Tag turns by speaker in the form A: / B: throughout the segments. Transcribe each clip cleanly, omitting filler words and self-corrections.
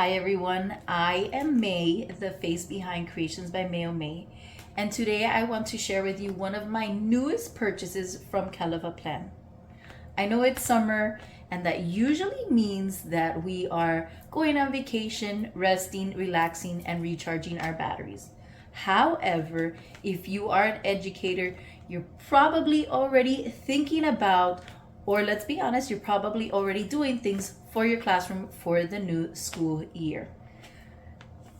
A: Hi everyone, I am May, the face behind Creations by May, and today I want to share with you one of my newest purchases from Kell. I know it's summer, and that usually means that we are going on vacation, resting, relaxing, and recharging our batteries. However, if you are an educator, you're probably already thinking about, or let's be honest, you're probably already doing things for your classroom for the new school year.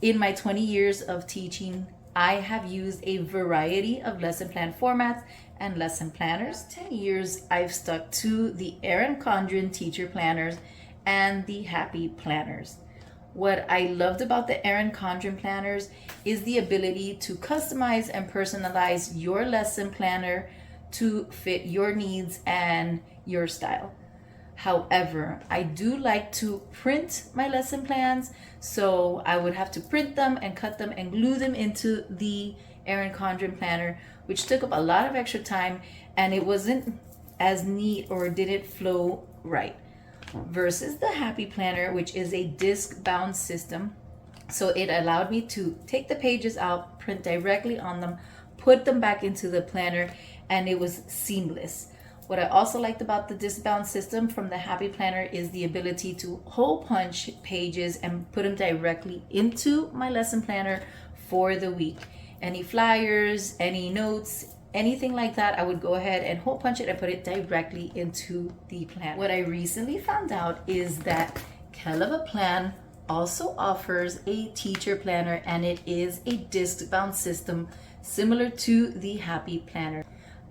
A: In my 20 years of teaching, I have used a variety of lesson plan formats and lesson planners. 10 years I've stuck to the Erin Condren teacher planners and the Happy planners. What I loved about the Erin Condren planners is the ability to customize and personalize your lesson planner to fit your needs and your style. However, I do like to print my lesson plans, so I would have to print them and cut them and glue them into the Erin Condren planner, which took up a lot of extra time, and it wasn't as neat or didn't flow right. Versus the Happy planner, which is a disc bound system. So it allowed me to take the pages out, print directly on them, put them back into the planner, and it was seamless. What I also liked about the disc bound system from the Happy planner is the ability to hole punch pages and put them directly into my lesson planner for the week. Any flyers, any notes, anything like that, I would go ahead and hole punch it and put it directly into the plan. What I recently found out is that Kell also offers a teacher planner, and it is a disc bound system similar to the Happy planner.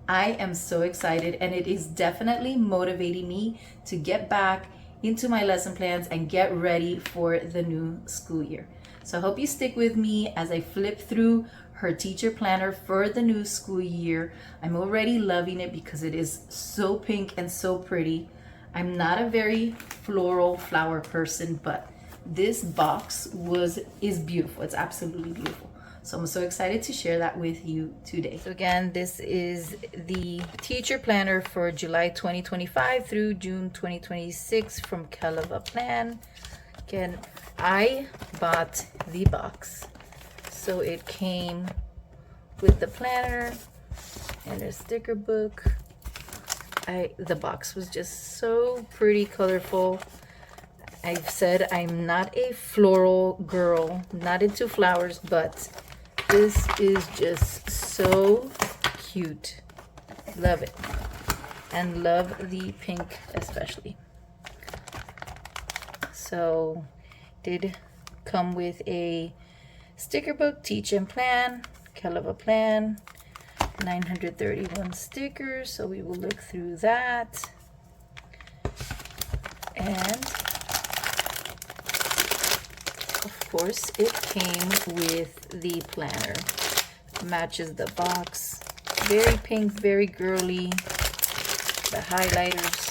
A: I am so excited, and it is definitely motivating me to get back into my lesson plans and get ready for the new school year. So I hope you stick with me as I flip through her teacher planner for the new school year. I'm already loving it because it is so pink and so pretty. I'm not a very floral flower person, but this box is beautiful. It's absolutely beautiful. So I'm so excited to share that with you today. So again, this is the teacher planner for July 2025 through June 2026 from Kell. Again, I bought the box. So it came with the planner and a sticker book. The box was just so pretty, colorful. I've said I'm not a floral girl, not into flowers, but this is just so cute. Love it. And love the pink especially. So did come with a sticker book, teach and plan, Kell 931 stickers. So we will look through that. And of course, it came with the planner. Matches the box. Very pink, very girly. The highlighters,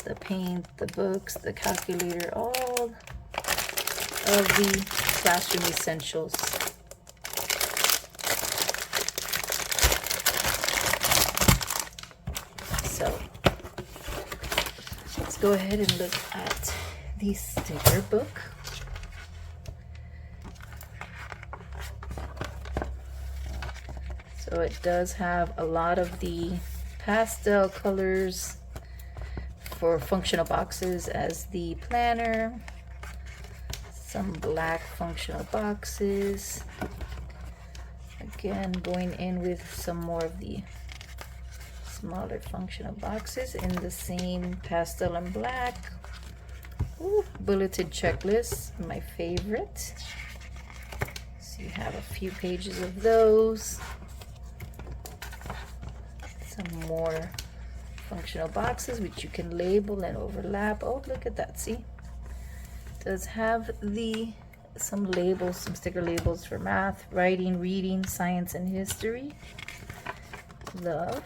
A: the paint, the books, the calculator, all of the classroom essentials. So let's go ahead and look at the sticker book. So it does have a lot of the pastel colors for functional boxes as the planner. Some black functional boxes. Again, going in with some more of the smaller functional boxes in the same pastel and black. Ooh, bulleted checklist, my favorite. So you have a few pages of those. Some more functional boxes which you can label and overlap. Oh, look at that, see? It does have some labels, some sticker labels for math, writing, reading, science, and history. Love.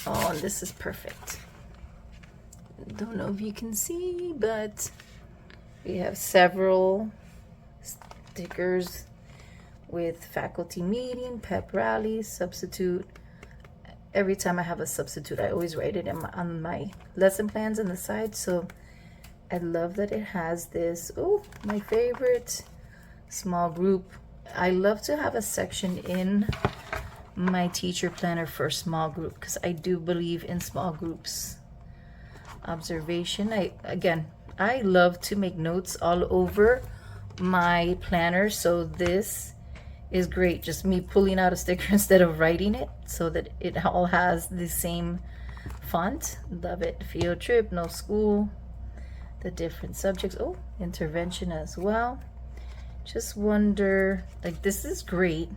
A: Oh, this is perfect. Don't know if you can see, but we have several stickers with faculty meeting, pep rally, substitute, every time I have a substitute, I always write it on my lesson plans on the side. So I love that it has this. Oh, my favorite small group. I love to have a section in my teacher planner for small group because I do believe in small groups. Observation. I love to make notes all over my planner, so this is great. Just me pulling out a sticker instead of writing it so that it all has the same font. Love it. Field trip, no school, the different subjects. Oh, intervention as well. Just wonder, like, this is great,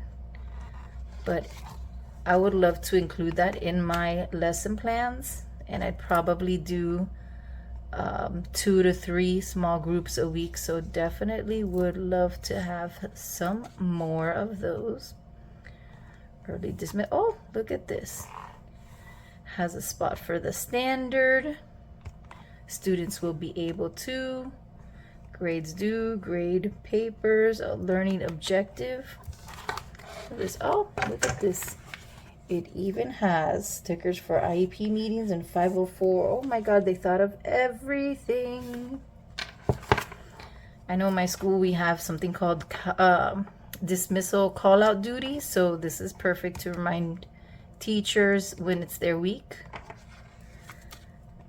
A: but I would love to include that in my lesson plans, and I'd probably do 2 to 3 small groups a week. So definitely would love to have some more of those. Early dismiss. Oh, look at this. Has a spot for the standard. Students will be able to. Grades due, grade papers, a learning objective. Oh, look at this. It even has stickers for IEP meetings and 504. Oh my God, they thought of everything. I know in my school we have something called dismissal call out duty. So this is perfect to remind teachers when it's their week.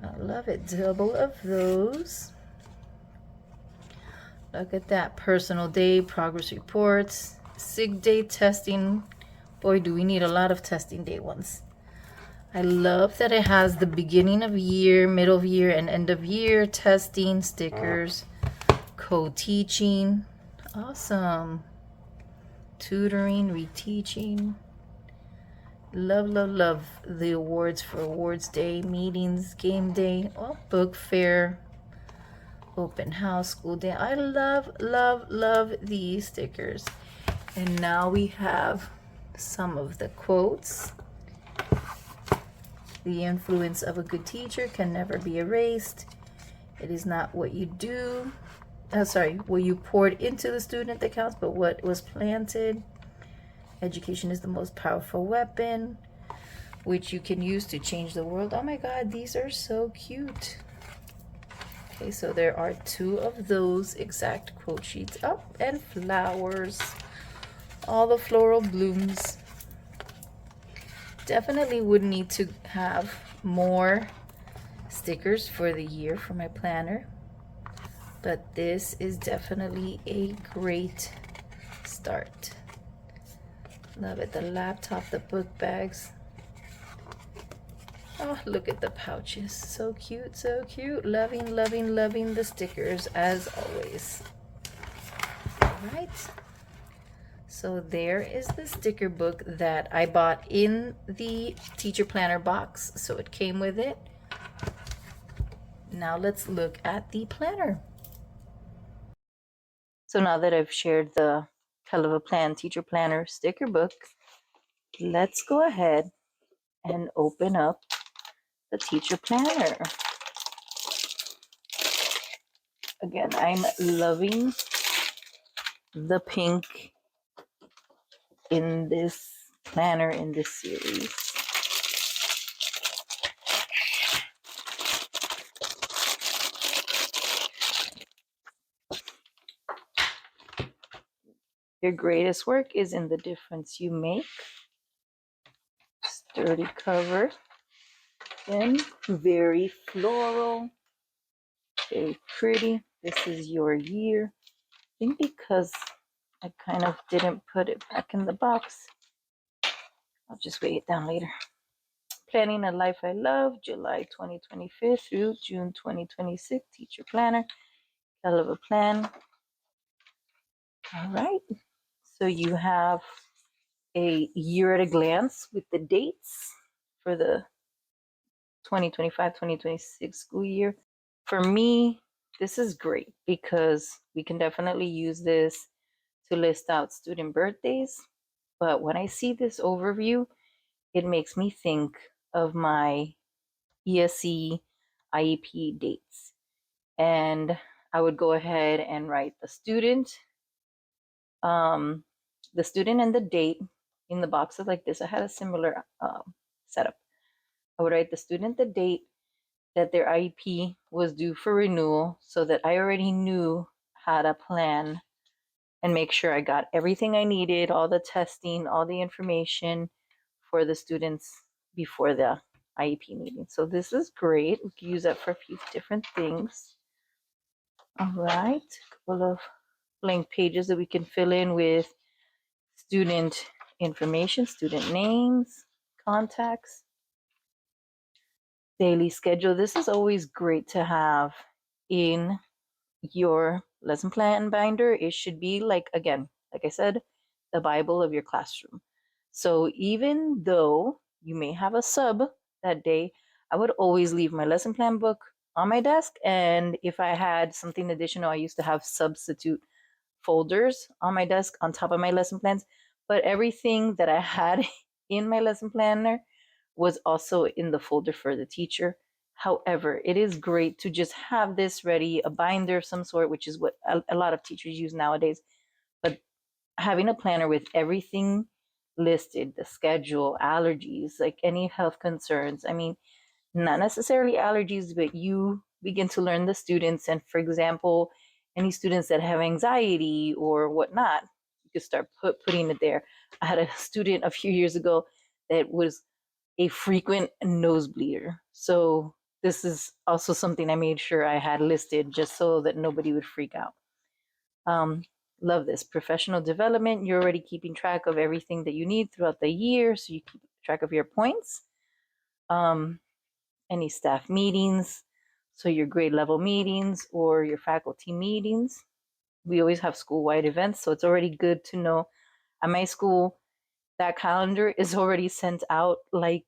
A: I love it. Double of those. Look at that. Personal day, progress reports, sick day testing. Boy, do we need a lot of testing day ones. I love that it has the beginning of year, middle of year, and end of year testing stickers, co-teaching. Awesome. Tutoring, reteaching. Love, love, love the awards for awards day, meetings, game day, oh, book fair, open house, school day. I love, love, love these stickers. And now we have some of the quotes. The influence of a good teacher can never be erased. It is not what you do. What you poured into the student that counts, but what was planted. Education is the most powerful weapon, which you can use to change the world. Oh my God, these are so cute. Okay, so there are 2 of those exact quote sheets. Oh, and flowers. All the floral blooms. Definitely would need to have more stickers for the year for my planner. But this is definitely a great start. Love it. The laptop, the book bags. Oh, look at the pouches. So cute, so cute. Loving, loving, loving the stickers as always. All right. So there is the sticker book that I bought in the teacher planner box. So it came with it. Now let's look at the planner. So now that I've shared the Kell of a Plan teacher planner sticker book, let's go ahead and open up the teacher planner. Again, I'm loving the pink in this planner in this series. Your greatest work is in the difference you make. Sturdy cover and very floral, very pretty. This is your year. I think because I kind of didn't put it back in the box, I'll just weigh it down later. Planning a Life I Love, July 2025 through June 2026, teacher planner, Kell of a Plan. All right, so you have a year at a glance with the dates for the 2025-2026 school year. For me, this is great because we can definitely use this to list out student birthdays. But when I see this overview, it makes me think of my ESC IEP dates. And I would go ahead and write the student and the date in the boxes like this. I had a similar setup. I would write the student the date that their IEP was due for renewal so that I already knew how to plan and make sure I got everything I needed, all the testing, all the information for the students before the IEP meeting. So this is great. We can use that for a few different things. All right, a couple of blank pages that we can fill in with student information, student names, contacts, daily schedule. This is always great to have in your lesson plan binder. It should be like, again, like I said, the Bible of your classroom. So even though you may have a sub that day, I would always leave my lesson plan book on my desk. And if I had something additional, I used to have substitute folders on my desk on top of my lesson plans. But everything that I had in my lesson planner was also in the folder for the teacher. However, it is great to just have this ready, a binder of some sort, which is what a lot of teachers use nowadays. But having a planner with everything listed, the schedule, allergies, like any health concerns. I mean, not necessarily allergies, but you begin to learn the students. And for example, any students that have anxiety or whatnot, you could start putting it there. I had a student a few years ago that was a frequent nose bleeder. So this is also something I made sure I had listed just so that nobody would freak out. Um, love this. Professional development. You're already keeping track of everything that you need throughout the year. So you keep track of your points. Any staff meetings. So your grade level meetings or your faculty meetings. We always have school-wide events. So it's already good to know at my school, that calendar is already sent out like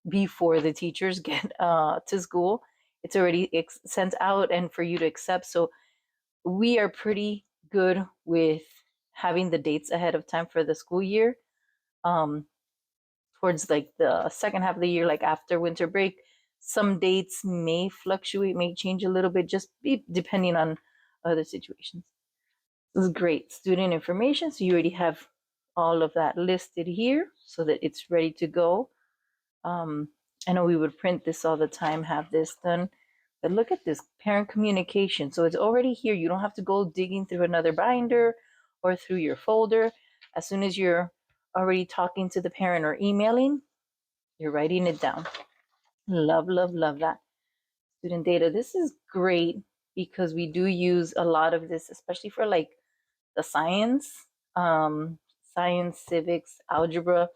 A: before the teachers get to school. It's already sent out and for you to accept. So we are pretty good with having the dates ahead of time for the school year. Towards like the second half of the year, like after winter break, some dates may fluctuate, may change a little bit, just depending on other situations. This is great. Student information. So you already have all of that listed here so that it's ready to go. I know we would print this all the time, have this done, but look at this parent communication. So it's already here. You don't have to go digging through another binder or through your folder. As soon as you're already talking to the parent or emailing, you're writing it down. Love, love, love that. Student data. This is great because we do use a lot of this, especially for like the science, civics, algebra.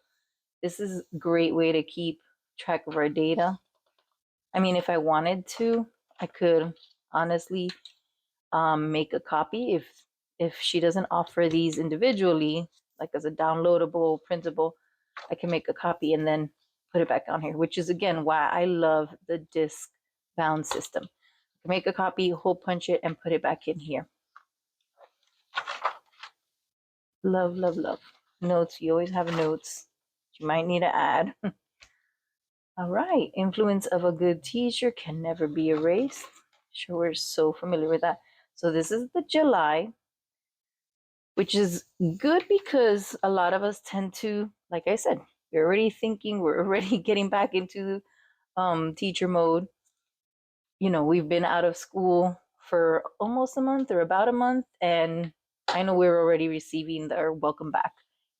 A: This is a great way to keep track of our data. I mean, if I wanted to, I could honestly make a copy if she doesn't offer these individually, like as a downloadable, printable, I can make a copy and then put it back on here, which is again why I love the disc bound system. I can make a copy, hole punch it, and put it back in here. Love, love, love. Notes, you always have notes you might need to add. All right, influence of a good teacher can never be erased. Sure, we're so familiar with that. So this is the July, which is good because a lot of us tend to, like I said, we're already thinking, we're already getting back into teacher mode. You know, we've been out of school for almost a month or about a month, and I know we're already receiving our welcome back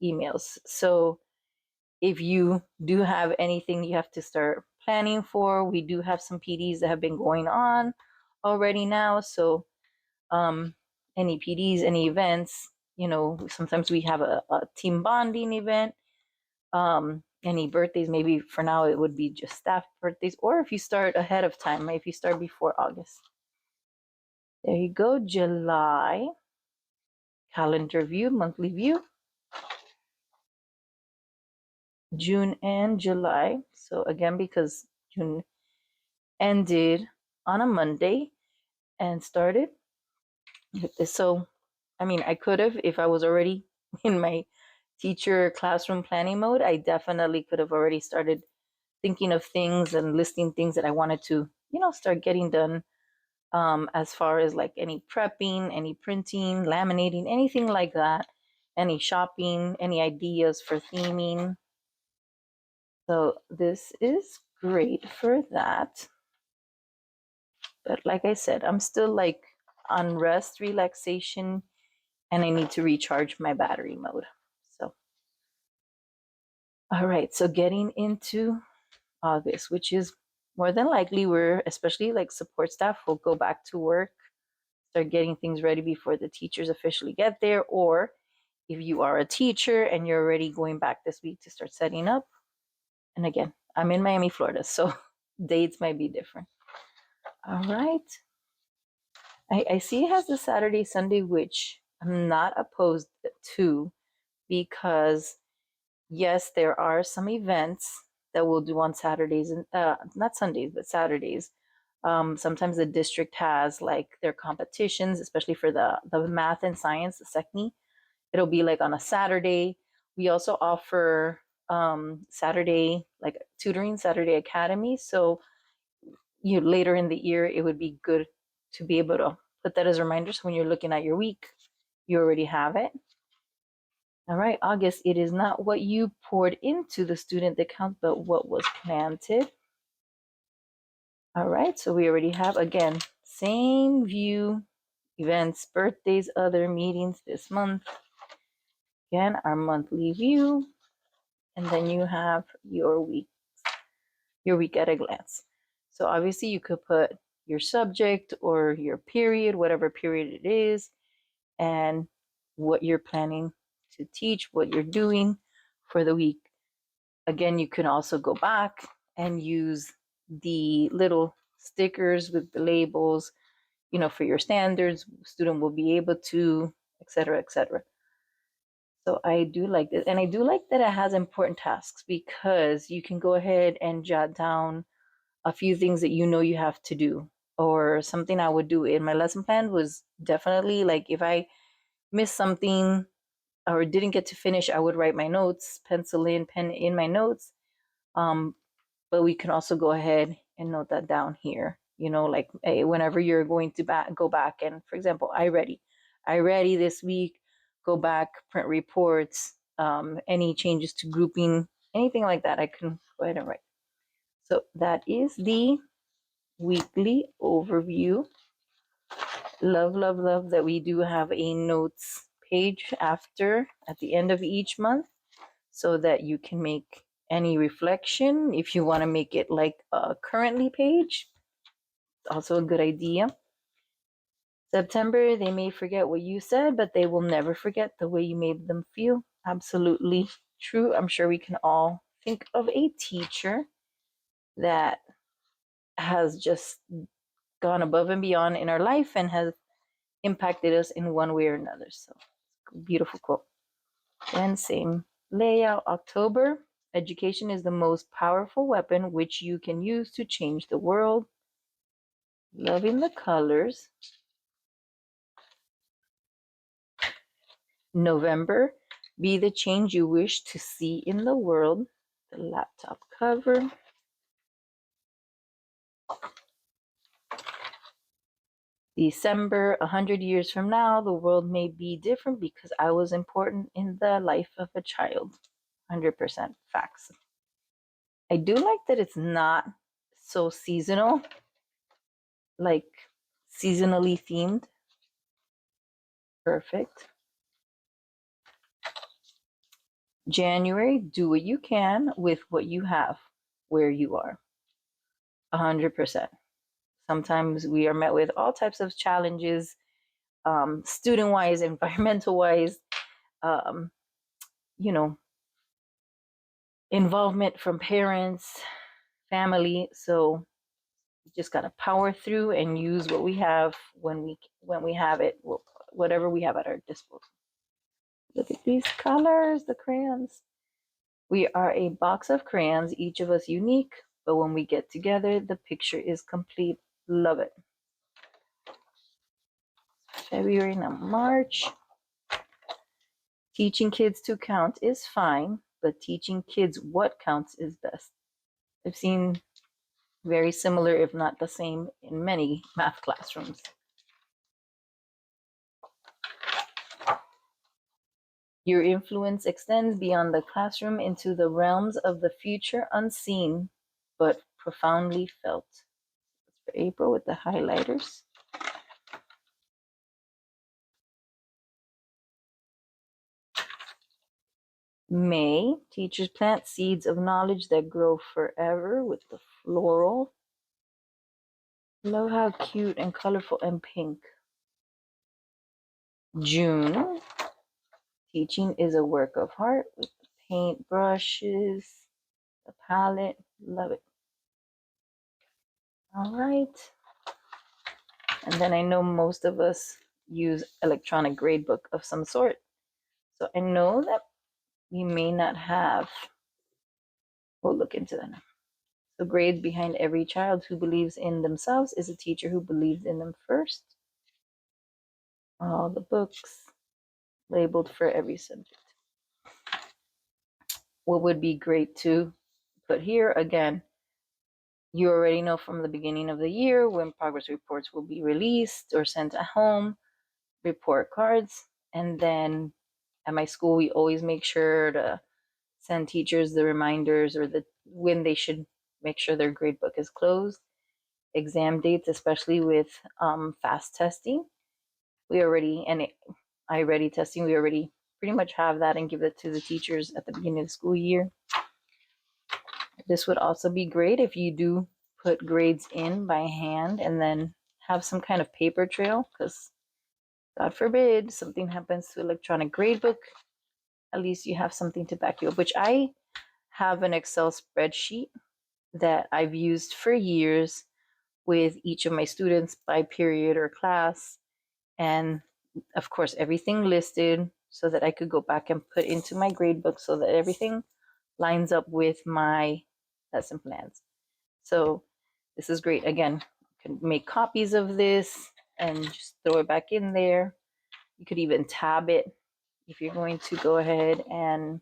A: emails. So if you do have anything you have to start planning for, we do have some PDs that have been going on already now. So any PDs, any events, you know, sometimes we have a team bonding event. Any birthdays, maybe for now it would be just staff birthdays, or if you start ahead of time, if you start before August. There you go, July. Calendar view, monthly view. June and July. So again, because June ended on a Monday and started with this. So, I mean, I could have, if I was already in my teacher classroom planning mode, I definitely could have already started thinking of things and listing things that I wanted to, you know, start getting done as far as like any prepping, any printing, laminating, anything like that, any shopping, any ideas for theming. So this is great for that. But like I said, I'm still like on rest, relaxation, and I need to recharge my battery mode. So, all right. So getting into August, which is more than likely we're, especially like support staff, will go back to work, start getting things ready before the teachers officially get there. Or if you are a teacher and you're already going back this week to start setting up. And again, I'm in Miami, Florida, so dates might be different. All right. I see it has the Saturday, Sunday, which I'm not opposed to because, yes, there are some events that we'll do on Saturdays and not Sundays, but Saturdays. Sometimes the district has like their competitions, especially for the math and science, the SECNI. It'll be like on a Saturday. We also offer Saturday, like tutoring, Saturday Academy. So you later in the year, it would be good to be able to put that as a reminder. So when you're looking at your week, you already have it. All right, August, it is not what you poured into the student that counts, but what was planted. All right, so we already have, again, same view, events, birthdays, other meetings this month. Again, our monthly view, and then you have your week at a glance. So obviously you could put your subject or your period, whatever period it is, and what you're planning to teach, what you're doing for the week. Again, you can also go back and use the little stickers with the labels, for your standards. Student will be able to, et cetera, et cetera. So I do like this. And I do like that it has important tasks because you can go ahead and jot down a few things that you have to do. Or something I would do in my lesson plan was definitely like if I missed something or didn't get to finish, I would write my notes, pencil in, pen in my notes. But we can also go ahead and note that down here. Like whenever you're going to go back and, for example, I ready this week, go back, print reports, any changes to grouping, anything like that, I can go ahead and write. So that is the weekly overview. Love, love, love that we do have a notes page at the end of each month so that you can make any reflection. If you want to make it like a currently page, also a good idea. September, they may forget what you said, but they will never forget the way you made them feel. Absolutely true. I'm sure we can all think of a teacher that has just gone above and beyond in our life and has impacted us in one way or another. So, beautiful quote. And same layout, October. Education is the most powerful weapon which you can use to change the world. Loving the colors. November, be the change you wish to see in the world. The laptop cover. December, 100 years from now, the world may be different because I was important in the life of a child. 100% facts. I do like that it's not so seasonal, like seasonally themed. Perfect. January, do what you can with what you have where you are. 100%. Sometimes we are met with all types of challenges, student-wise, environmental-wise, you know, involvement from parents, family. So you just gotta power through and use what we have when we have it, whatever we have at our disposal. Look at these colors, the crayons. We are a box of crayons, each of us unique, but when we get together, the picture is complete. Love it. February, now March. Teaching kids to count is fine, but teaching kids what counts is best. I've seen very similar, if not the same, in many math classrooms. Your influence extends beyond the classroom into the realms of the future unseen but profoundly felt. For April with the highlighters. May, teachers plant seeds of knowledge that grow forever with the floral. Love how cute and colorful and pink. June, teaching is a work of art with the paint brushes, the palette. Love it. All right. And then I know most of us use electronic gradebook of some sort. So I know that we may not have, we'll look into that now. So grades behind every child who believes in themselves is a teacher who believes in them first. All the books labeled for every subject. What would be great to put here, again, you already know from the beginning of the year when progress reports will be released or sent at home, report cards, and then at my school we always make sure to send teachers the reminders or the when they should make sure their grade book is closed. Exam dates, especially with fast testing, we already, and I-ready testing, we already pretty much have that and give it to the teachers at the beginning of the school year. This would also be great if you do put grades in by hand and then have some kind of paper trail, because God forbid something happens to electronic gradebook, at least you have something to back you up, which I have an Excel spreadsheet that I've used for years with each of my students by period or class. And of course, everything listed so that I could go back and put into my gradebook so that everything lines up with my lesson plans. So this is great. Again, you can make copies of this and just throw it back in there. You could even tab it if you're going to go ahead and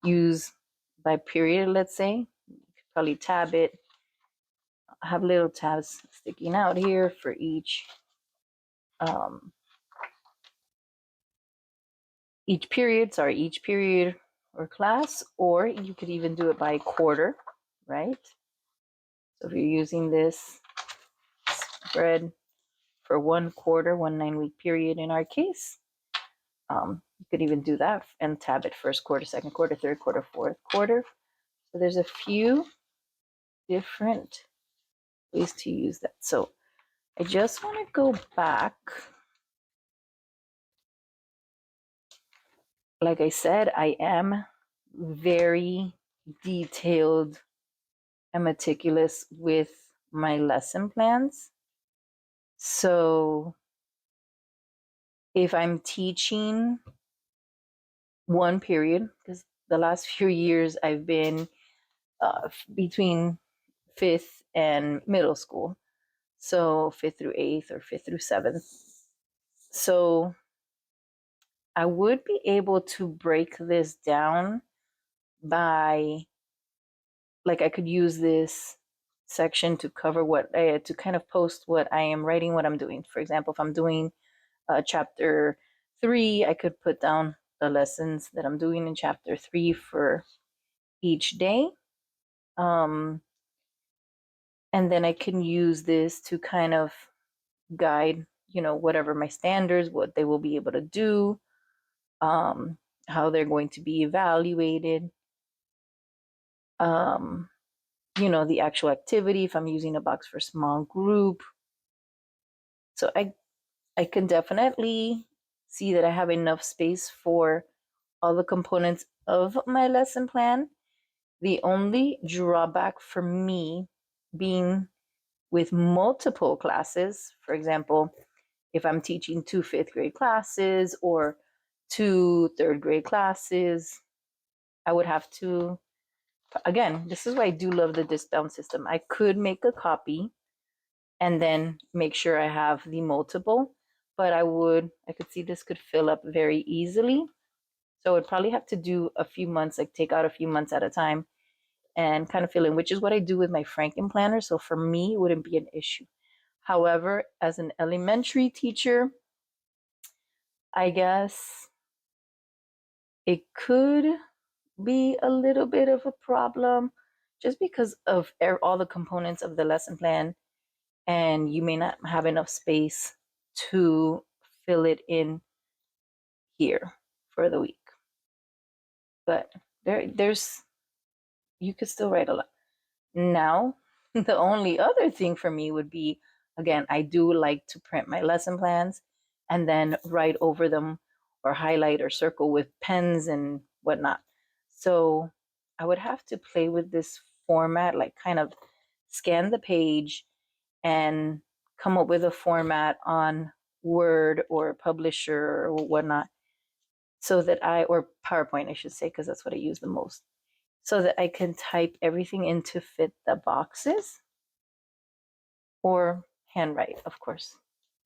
A: use by period, let's say. You could probably tab it. I have little tabs sticking out here for um, each period or class, or you could even do it by quarter, right? So if you're using this spread for 1 quarter, 9-week period in our case, you could even do that and tab it first quarter, second quarter, third quarter, fourth quarter. So there's a few different ways to use that. So I just want to go back. Like I said, I am very detailed and meticulous with my lesson plans. So if I'm teaching one period, because the last few years I've been between fifth and middle school, so fifth through eighth or fifth through seventh. So I would be able to break this down by, like, I could use this section to cover to kind of post what I am writing, what I'm doing. For example, if I'm doing chapter 3, I could put down the lessons that I'm doing in chapter 3 for each day. And then I can use this to kind of guide, whatever my standards, what they will be able to do, how they're going to be evaluated, the actual activity, if I'm using a box for small group. So I can definitely see that I have enough space for all the components of my lesson plan. The only drawback for me being with multiple classes, for example, if I'm teaching 2 fifth grade classes or 2 third grade classes, I would have to, again, this is why I do love the disc down system. I could make a copy and then make sure I have the multiple, but I could see this could fill up very easily. So I would probably have to do a few months, like take out a few months at a time and kind of fill in, which is what I do with my Franken planner. So for me, it wouldn't be an issue. However, as an elementary teacher, I guess It could be a little bit of a problem just because of all the components of the lesson plan, and you may not have enough space to fill it in here for the week. But there's you could still write a lot. Now, the only other thing for me would be, again, I do like to print my lesson plans and then write over them or highlight or circle with pens and whatnot. So I would have to play with this format, like kind of scan the page and come up with a format on Word or Publisher or whatnot, so that or PowerPoint, I should say, because that's what I use the most, so that I can type everything in to fit the boxes, or handwrite, of course.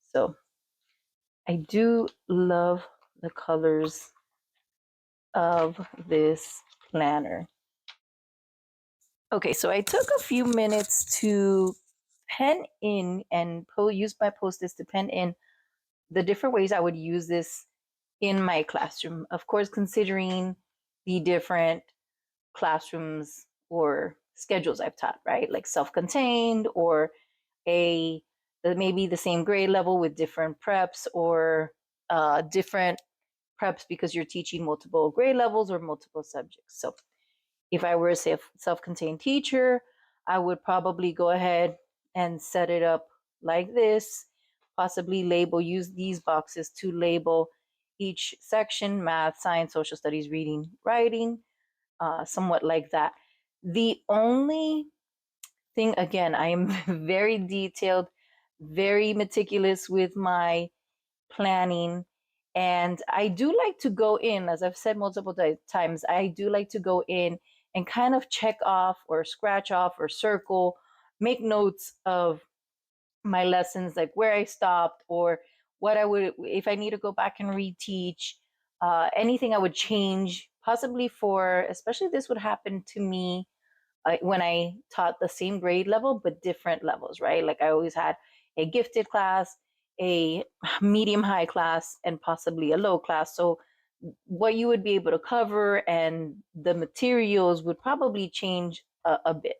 A: So I do love the colors of this planner. Okay, so I took a few minutes to pen in and use my Post-its to pen in the different ways I would use this in my classroom. Of course, considering the different classrooms or schedules I've taught, right? Like self-contained, or maybe the same grade level with different preps, or different preps because you're teaching multiple grade levels or multiple subjects. So if I were a self-contained teacher, I would probably go ahead and set it up like this, possibly use these boxes to label each section: math, science, social studies, reading, writing, somewhat like that. The only thing, again, I am very detailed, very meticulous with my planning. And I do like to go in, as I've said multiple times, I do like to go in and kind of check off or scratch off or circle, make notes of my lessons, like where I stopped, or what I would, if I need to go back and reteach, anything I would change, possibly especially this would happen to me when I taught the same grade level, but different levels, right? Like I always had a gifted class, a medium high class, and possibly a low class. So what you would be able to cover and the materials would probably change a bit.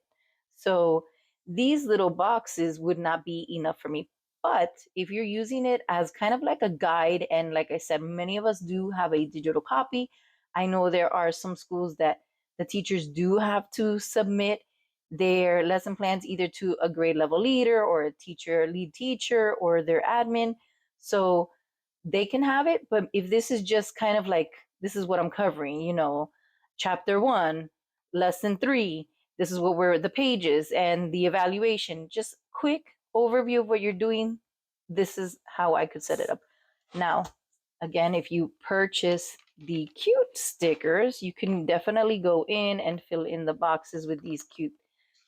A: So these little boxes would not be enough for me. But if you're using it as kind of like a guide, and like I said, many of us do have a digital copy. I know there are some schools that the teachers do have to submit their lesson plans either to a grade level leader or a lead teacher, or their admin. So they can have it. But if this is just kind of like, this is what I'm covering, chapter 1, lesson 3, this is what the pages and the evaluation, just quick overview of what you're doing, this is how I could set it up. Now, again, if you purchase the cute stickers, you can definitely go in and fill in the boxes with these cute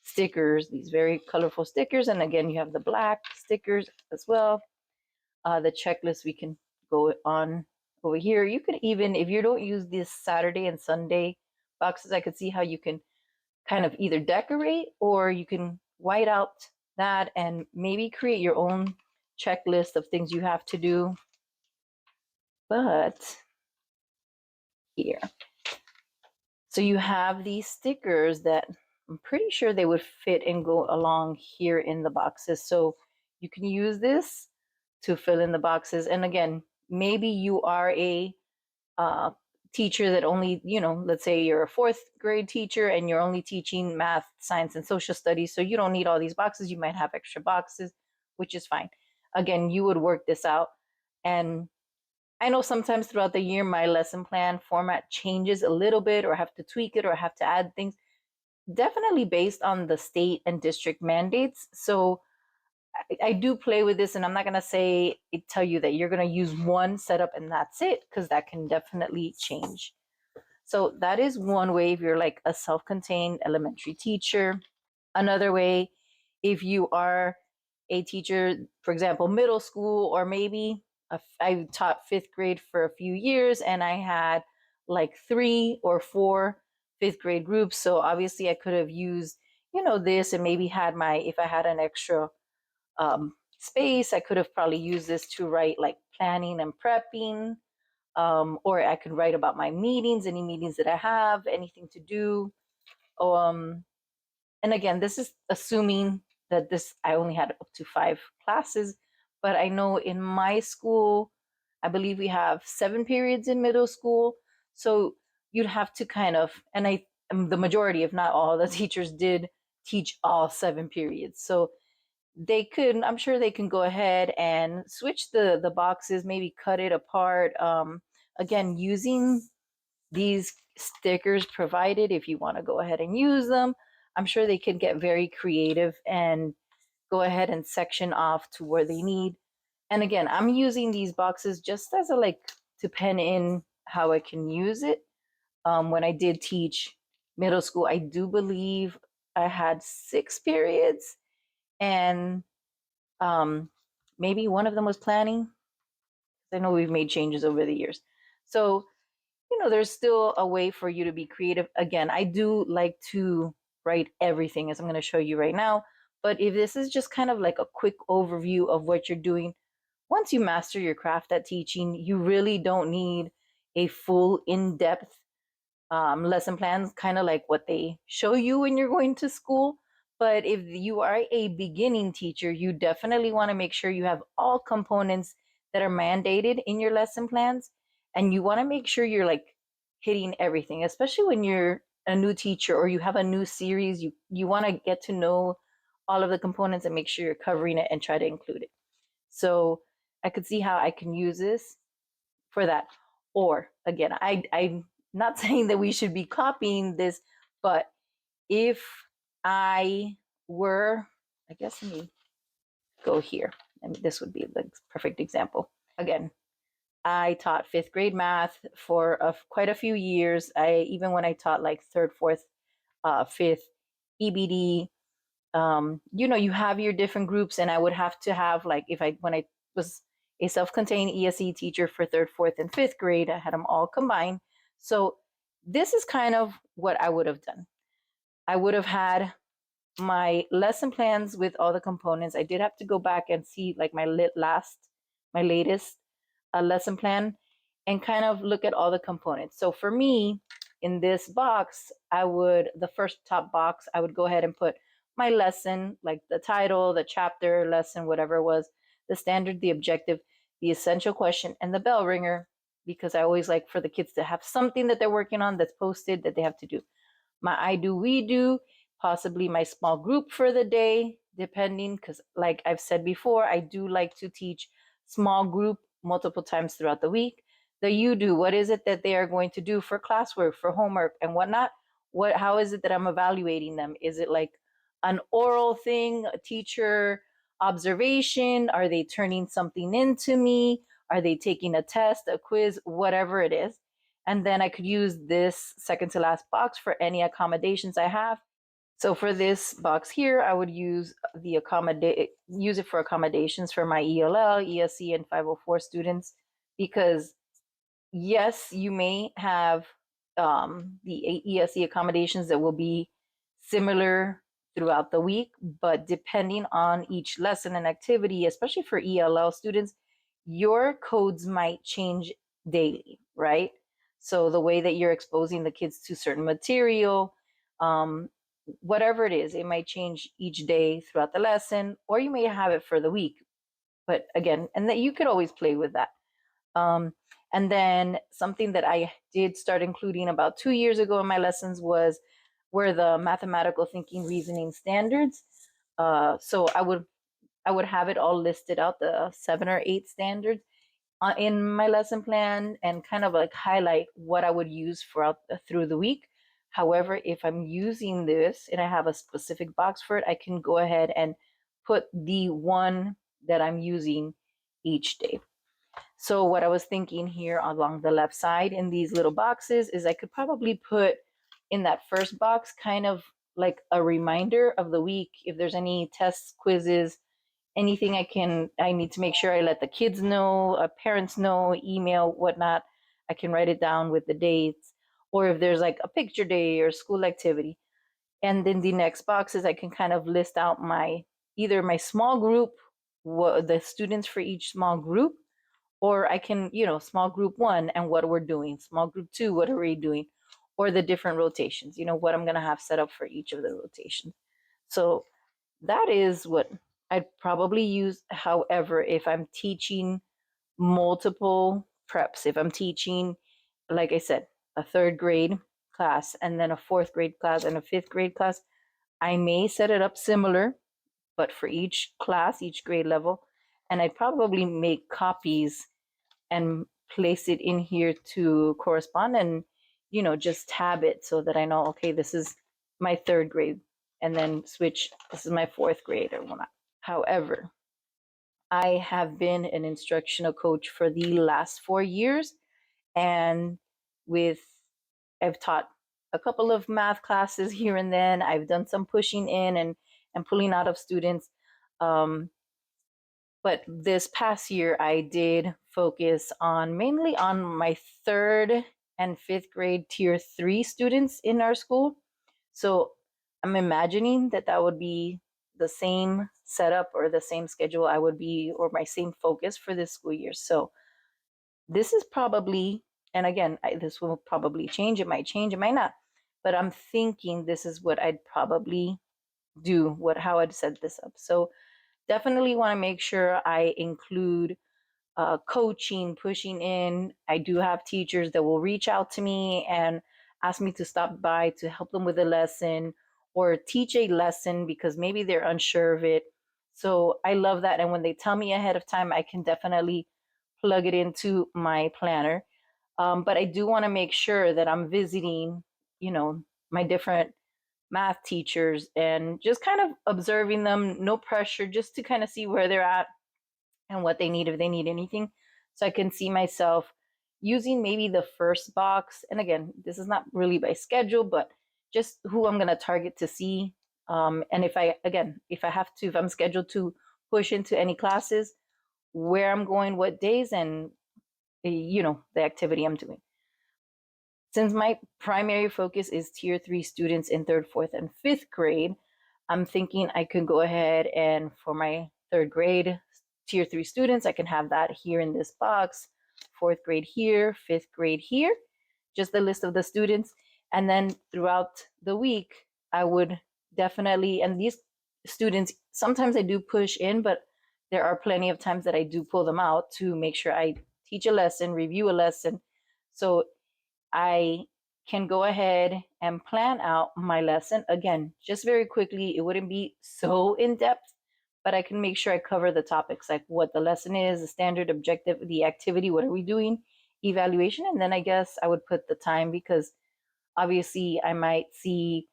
A: stickers, these very colorful stickers. And again, you have the black stickers as well. The checklist, we can go on over here. You could even, if you don't use this Saturday and Sunday boxes, I could see how you can kind of either decorate, or you can white out that and maybe create your own checklist of things you have to do. But here, so you have these stickers that I'm pretty sure they would fit and go along here in the boxes. So you can use this to fill in the boxes. And again, maybe you are a teacher that only, let's say you're a 4th grade teacher and you're only teaching math, science, and social studies. So you don't need all these boxes. You might have extra boxes, which is fine. Again, you would work this out. And I know sometimes throughout the year, my lesson plan format changes a little bit, or I have to tweak it, or I have to add things, definitely based on the state and district mandates. So I do play with this, and I'm not going to tell you that you're going to use one setup and that's it, because that can definitely change. So that is one way if you're like a self-contained elementary teacher. Another way, if you are a teacher, for example, middle school, or maybe I taught 5th grade for a few years and I had like 3 or 4 5th grade groups. So obviously I could have used, this, and maybe if I had an extra space, I could have probably used this to write like planning and prepping or I could write about my meetings, any meetings that I have, anything to do. Um, and again, this is assuming that this I only had up to 5 classes, but I know in my school, I believe we have 7 periods in middle school. So you'd have to kind of, and the majority, if not all, the teachers did teach all 7 periods. So they could, I'm sure they can go ahead and switch the boxes, maybe cut it apart. Again, using these stickers provided, if you want to go ahead and use them, I'm sure they can get very creative and go ahead and section off to where they need. And again, I'm using these boxes just as a like to pen in how I can use it. When I did teach middle school, I do believe I had 6 periods, and maybe one of them was planning. I know we've made changes over the years. So, there's still a way for you to be creative. Again, I do like to write everything, as I'm going to show you right now. But if this is just kind of like a quick overview of what you're doing, once you master your craft at teaching, you really don't need a full in-depth lesson plans, kind of like what they show you when you're going to school. But if you are a beginning teacher, you definitely want to make sure you have all components that are mandated in your lesson plans. And you want to make sure you're like hitting everything, especially when you're a new teacher or you have a new series. You want to get to know all of the components and make sure you're covering it and try to include it. So I could see how I can use this for that. Or again, I'm not saying that we should be copying this, but if I were, I guess let me go here. And this would be the perfect example. Again, I taught 5th grade math for quite a few years. Even when I taught like third, fourth, fifth, EBD, you have your different groups, and I would have to have like when I was a self-contained ESE teacher for third, fourth, and 5th grade, I had them all combined. So this is kind of what I would have done. I would have had my lesson plans with all the components. I did have to go back and see like my latest lesson plan and kind of look at all the components. So for me, in this box, the first top box, I would go ahead and put my lesson, like the title, the chapter, lesson, whatever it was, the standard, the objective, the essential question, and the bell ringer, because I always like for the kids to have something that they're working on that's posted that they have to do. My I do, we do, possibly my small group for the day, depending, because like I've said before, I do like to teach small group multiple times throughout the week. The you do, what is it that they are going to do for classwork, for homework, and whatnot? How is it that I'm evaluating them? Is it like an oral thing, a teacher observation? Are they turning something into me? Are they taking a test, a quiz, whatever it is? And then I could use this second to last box for any accommodations I have. So for this box here, I would use it for accommodations for my ELL, ESC, and 504 students, because yes, you may have the ESC accommodations that will be similar throughout the week, but depending on each lesson and activity, especially for ELL students, your codes might change daily, right? So the way that you're exposing the kids to certain material, um, whatever it is, it might change each day throughout the lesson, or you may have it for the week. But again, and that you could always play with that. Um, and then something that I did start including about 2 years ago in my lessons were the mathematical thinking reasoning standards. So I would have it all listed out, the 7 or 8 standards in my lesson plan, and kind of like highlight what I would use through the week. However, if I'm using this and I have a specific box for it, I can go ahead and put the one that I'm using each day. So what I was thinking here along the left side in these little boxes is I could probably put in that first box kind of like a reminder of the week. If there's any tests, quizzes, anything I need to make sure I let the kids know, parents know, email, whatnot, I can write it down with the dates. Or if there's like a picture day or school activity. And then the next boxes, I can kind of list out either my small group, the students for each small group, Or I can, small group 1 and what we're doing, small group 2, what are we doing, or the different rotations, what I'm going to have set up for each of the rotations. So that is what I'd probably use. However, if I'm teaching multiple preps, if I'm teaching, like I said, a third grade class and then a fourth grade class and a fifth grade class, I may set it up similar, but for each class, each grade level, and I'd probably make copies and place it in here to correspond, and just tab it so that I know, okay, this is my third grade, and then switch, this is my fourth grade or whatnot. However, I have been an instructional coach for the last 4 years, and with I've taught a couple of math classes here and then. I've done some pushing in and pulling out of students. But this past year, I did focus on mainly on my third and fifth grade tier 3 students in our school. So I'm imagining that that would be the same setup or the same schedule I would be, or my same focus for this school year. So this is probably, and again, this will probably change. It might change, it might not. But I'm thinking this is what I'd probably do, how I'd set this up. So definitely want to make sure I include coaching, pushing in. I do have teachers that will reach out to me and ask me to stop by to help them with a lesson or teach a lesson because maybe they're unsure of it. So I love that. And when they tell me ahead of time, I can definitely plug it into my planner. But I do want to make sure that I'm visiting, my different math teachers and just kind of observing them, no pressure, just to kind of see where they're at and what they need, if they need anything. So I can see myself using maybe the first box. And again, this is not really by schedule, but just who I'm going to target to see. And if I'm scheduled to push into any classes, where I'm going, what days, and, the activity I'm doing. Since my primary focus is tier 3 students in third, fourth, and fifth grade, I'm thinking I could go ahead and for my third grade tier 3 students, I can have that here in this box, fourth grade here, fifth grade here, just the list of the students. And then throughout the week, I would definitely, and these students, sometimes I do push in, but there are plenty of times that I do pull them out to make sure I teach a lesson, review a lesson. So I can go ahead and plan out my lesson. Again, just very quickly, it wouldn't be so in depth, but I can make sure I cover the topics like what the lesson is, the standard objective, the activity, what are we doing, evaluation. And then I guess I would put the time because obviously I might see,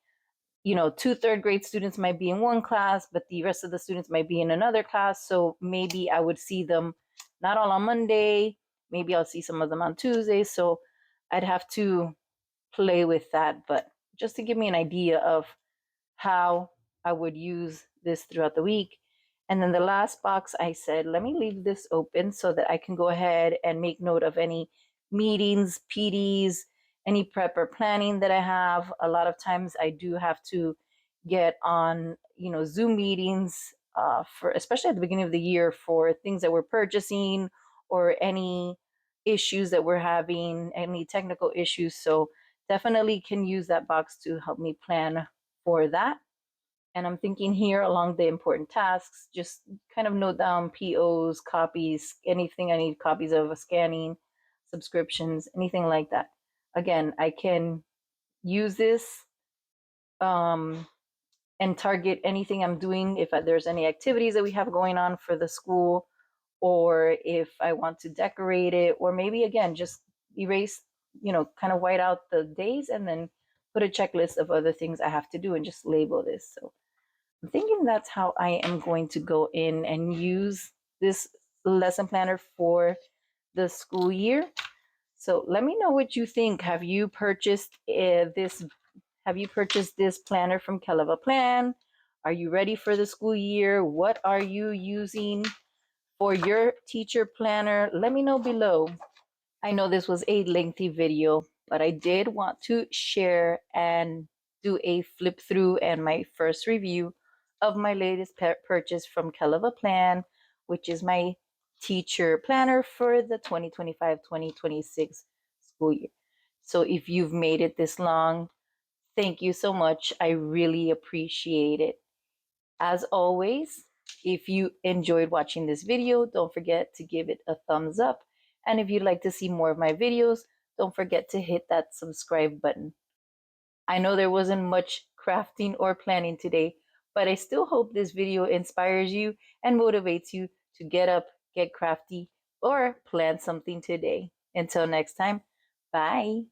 A: 2 third grade students might be in one class, but the rest of the students might be in another class. So maybe I would see them not all on Monday. Maybe I'll see some of them on Tuesday. So I'd have to play with that, but just to give me an idea of how I would use this throughout the week. And then the last box, I said, let me leave this open so that I can go ahead and make note of any meetings, PDs, any prep or planning that I have. A lot of times I do have to get on, Zoom meetings for, especially at the beginning of the year, for things that we're purchasing or any issues that we're having, any technical issues. So definitely can use that box to help me plan for that. And I'm thinking here along the important tasks, just kind of note down POs, copies, anything I need copies of, scanning, subscriptions, anything like that. Again, I can use this and target anything I'm doing if there's any activities that we have going on for the school, or if I want to decorate it, or maybe again, just erase, kind of white out the days and then put a checklist of other things I have to do and just label this. So I'm thinking that's how I am going to go in and use this lesson planner for the school year. So let me know what you think. Have you purchased this? Have you purchased this planner from Kell Plan? Are you ready for the school year? What are you using for your teacher planner? Let me know below. I know this was a lengthy video, but I did want to share and do a flip through and my first review of my latest purchase from Kell Plan, which is my teacher planner for the 2025-2026 school year. So if you've made it this long, thank you so much. I really appreciate it. As always, if you enjoyed watching this video, don't forget to give it a thumbs up. And if you'd like to see more of my videos, don't forget to hit that subscribe button. I know there wasn't much crafting or planning today, but I still hope this video inspires you and motivates you to get up, get crafty, or plan something today. Until next time, bye.